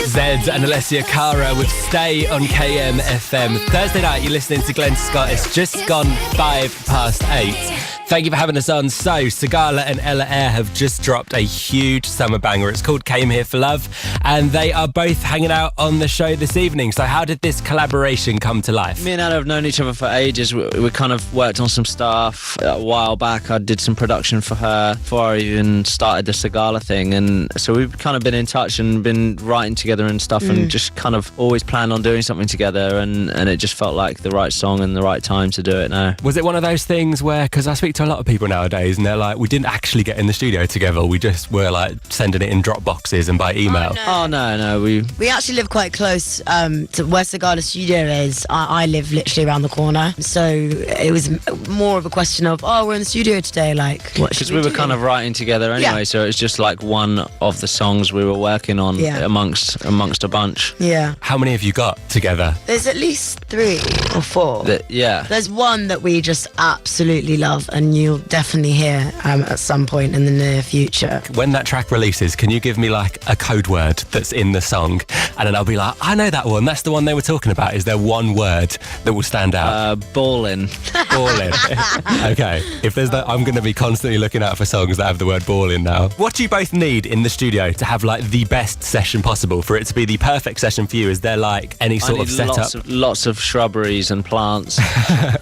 Zed and Alessia Cara with Stay on KMFM. Thursday night, you're listening to Glen Scott. It's just gone 8:05. Thank you for having us on. So, Sigala and Ella Eyre have just dropped a huge summer banger. It's called Came Here for Love, and they are both hanging out on the show this evening. So how did this collaboration come to life? Me and Ella have known each other for ages. We kind of worked on some stuff a while back. I did some production for her before I even started the Sigala thing, and so we've kind of been in touch and been writing together and stuff, and just kind of always planned on doing something together, and it just felt like the right song and the right time to do it now. Was it one of those things where, because I speak to a lot of people nowadays and they're like, we didn't actually get in the studio together, we just were like sending it in drop boxes and by email? Oh no, we actually live quite close to where Sigala's studio is. I live literally around the corner, so it was more of a question of, we're in the studio today, like what should because we were do? kind of writing together anyway, so it's just like one of the songs we were working on amongst a bunch. Yeah. How many have you got together? There's at least 3 or 4. There's one that we just absolutely love, and you'll definitely hear at some point in the near future. When that track releases, can you give me like a code word that's in the song, and then I'll be like, I know that one, that's the one they were talking about. Is there one word that will stand out? Ballin'. Ballin'. Okay, if there's that, I'm going to be constantly looking out for songs that have the word ballin' now. What do you both need in the studio to have like the best session possible, for it to be the perfect session for you? Is there like any sort of setup? Lots of shrubberies and plants.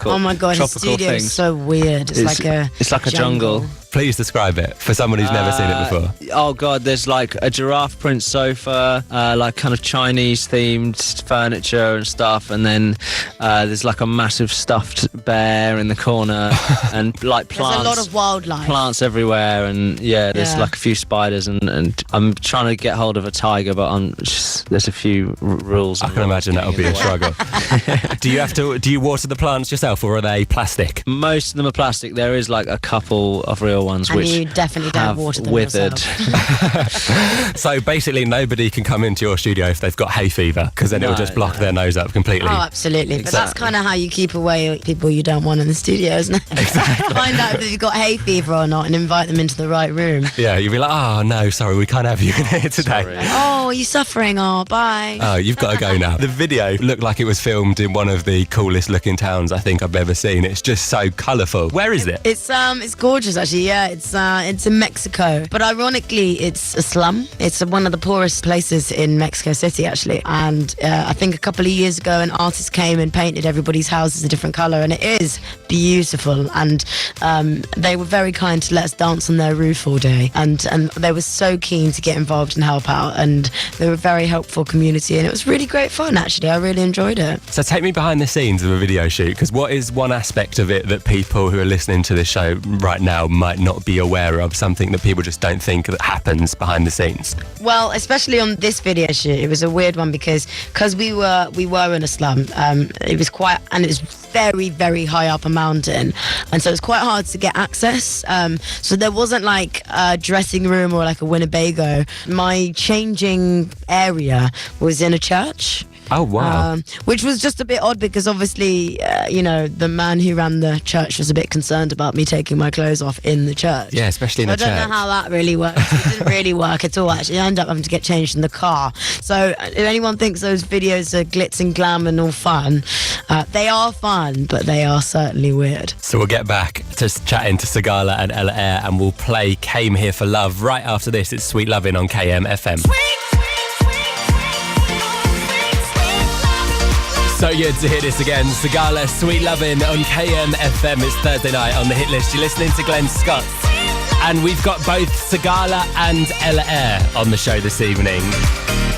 Oh my god, the studio is so weird. It's like a jungle. Please describe it for someone who's never seen it before. Oh god, there's like a giraffe print sofa, like kind of Chinese themed furniture and stuff, and then there's like a massive stuffed bear in the corner, and like plants. There's a lot of wildlife. Plants everywhere, and there's like a few spiders, and I'm trying to get hold of a tiger, but there's a few rules. I can imagine that'll be a struggle. Do you water the plants yourself, or are they plastic? Most of them are plastic. There is like a couple of real ones and which you definitely don't have water them withered. So basically nobody can come into your studio if they've got hay fever, because then it'll just block their nose up completely. Oh, absolutely. But that's kind of how you keep away people you don't want in the studio, isn't it? Exactly. Find out if you've got hay fever or not and invite them into the right room. Yeah, you'll be like, oh no, sorry, we can't have you in here today. Sorry. Oh, are you suffering? Oh, bye. Oh, you've got to go now. The video looked like it was filmed in one of the coolest looking towns I think I've ever seen. It's just so colourful. Where is it? It's gorgeous actually. Yeah, it's in Mexico, but ironically it's a slum. It's one of the poorest places in Mexico City actually, and I think a couple of years ago an artist came and painted everybody's houses a different colour, and it is beautiful, and they were very kind to let us dance on their roof all day, and they were so keen to get involved and help out, and they were a very helpful community, and it was really great fun actually. I really enjoyed it. So take me behind the scenes of a video shoot, because what is one aspect of it that people who are listening to this show right now might not be aware of, something that people just don't think that happens behind the scenes? Well, especially on this video shoot, it was a weird one because we were in a slum. It was very, very high up a mountain, and so it was quite hard to get access. So there wasn't like a dressing room or like a Winnebago. My changing area was in a church. Oh, wow. Which was just a bit odd because obviously, the man who ran the church was a bit concerned about me taking my clothes off in the church. Yeah, especially in the church. I don't know how that really works. It didn't really work at all, actually. I ended up having to get changed in the car. So if anyone thinks those videos are glitz and glam and all fun, they are fun, but they are certainly weird. So we'll get back to chatting to Sigala and Ella Eyre, and we'll play Came Here for Love right after this. It's Sweet Lovin' on KMFM. So good to hear this again. Sigala, Sweet Lovin' on KMFM. It's Thursday night on the hit list. You're listening to Glen Scott. And we've got both Sigala and Ella Eyre on the show this evening.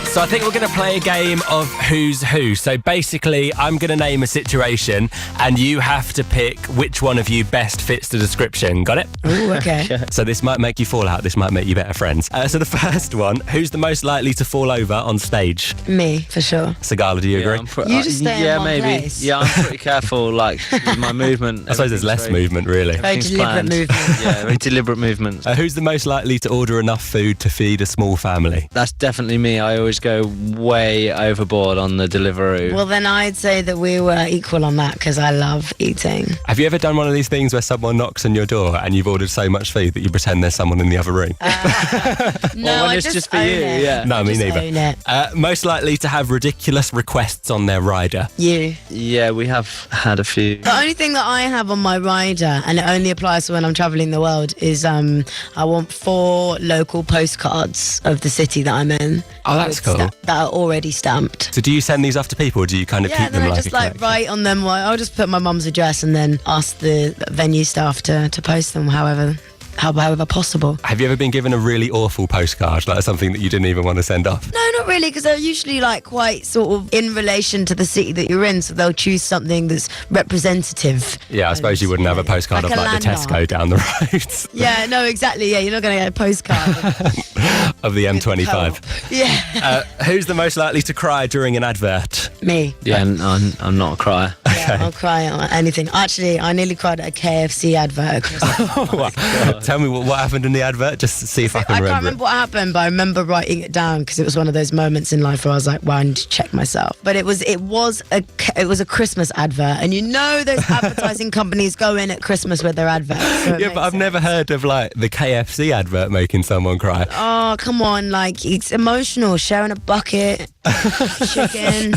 So I think we're going to play a game of Who's Who. So basically, I'm going to name a situation and you have to pick which one of you best fits the description. Got it? Ooh, okay. So this might make you fall out. This might make you better friends. So the first one, who's the most likely to fall over on stage? Me, for sure. Sigala, do you agree? You just stay in one maybe. place. Yeah, I'm pretty careful, like with my movement. I suppose there's less movement, really. Very deliberate movement. Yeah, very deliberate movement. movements. Who's the most likely to order enough food to feed a small family? That's definitely me. I always go way overboard on the Deliveroo. Well, then I'd say that we were equal on that because I love eating. Have you ever done one of these things where someone knocks on your door and you've ordered so much food that you pretend there's someone in the other room? No, when I it's just for own you, it. yeah. No, me Just neither. own it. Most likely to have ridiculous requests on their rider? You. Yeah, we have had a few. The only thing that I have on my rider, and it only applies to when I'm travelling the world, is I want 4 local postcards of the city that I'm in. Oh, that's cool. That are already stamped. So do you send these off to people, or do you kind of Yeah, keep then them I like just a collection? write on them. I'll just put my mum's address and then ask the venue staff to post them however possible. Have you ever been given a really awful postcard, like something that you didn't even want to send off? No, not really, because they're usually like quite sort of in relation to the city that you're in, so they'll choose something that's representative. Yeah, I suppose you wouldn't have a postcard Like of a like the landmark. Tesco down the road. Yeah, no, exactly. Yeah, you're not going to get a postcard. Of the M25. Yeah, Who's the most likely to cry during an advert? me. Yeah, I'm not a crier. Yeah, I'll cry at anything. Actually, I nearly cried at a KFC advert. Tell me what happened in the advert, just to see if I can I can't remember remember what happened, but I remember writing it down because it was one of those moments in life where I was like, "Wow, I need to check myself." But it was a Christmas advert, and you know those advertising companies go in at Christmas with their adverts. So it Yeah, makes but I've sense. never heard of like the KFC advert making someone cry. Oh, come on, like it's emotional. Sharing a bucket, chicken.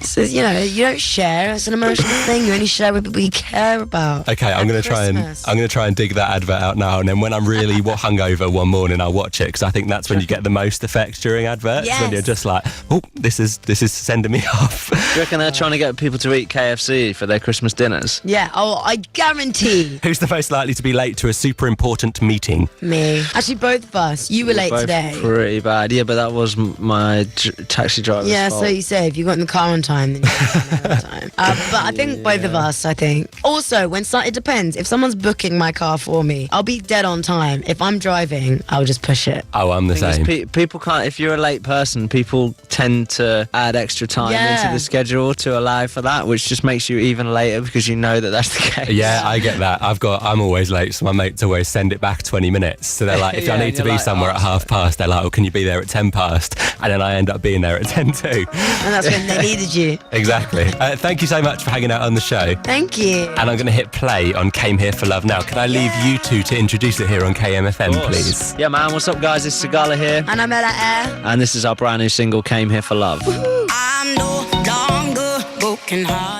So, you know, you don't share. It's an emotional thing. You only share with people you care about. Okay, I'm At gonna try and dig that advert out now, and then when I'm really hungover one morning, I'll watch it because I think that's when you get the most effect during adverts. When you're Yes. just like, oh, this is sending me off. Do you reckon they're trying to get people to eat KFC for their Christmas dinners? Yeah. Oh, I guarantee Who's the most likely to be late to a super important meeting? me. Actually, both of us. You were late Both today. Pretty bad. Yeah, but that was my taxi driver's Yeah, fault. so you say if you got in the car on time, then you got in there on time. But I think both of us, I think. Also, it depends. If someone's booking my car for me, I'll be dead on time. If I'm driving, I'll just push it. Oh, I'm the Thing is, same. people can't. If you're a late person, people tend to add extra time Yeah. into the schedule to allow for that, which just makes you even later because you know that that's the case. Yeah, I get that. I'm always late, so my mates always send it back 20 minutes. So they're like, if I Yeah, need to you're be like, somewhere oh, at past, they're like, oh, can you be there at 10 past? And then I end up being there at 10 to. And that's when they needed you. Exactly. Thank you so much for hanging out on the show. Thank you. And I'm going to hit play on Came Here for Love now. Can I leave you two to introduce it here on KMFM, please? Yeah, man. What's up, guys? It's Sigala here, And I'm Ella Eyre. and this is our brand new single, "Came Here for Love." I'm no longer broken heart.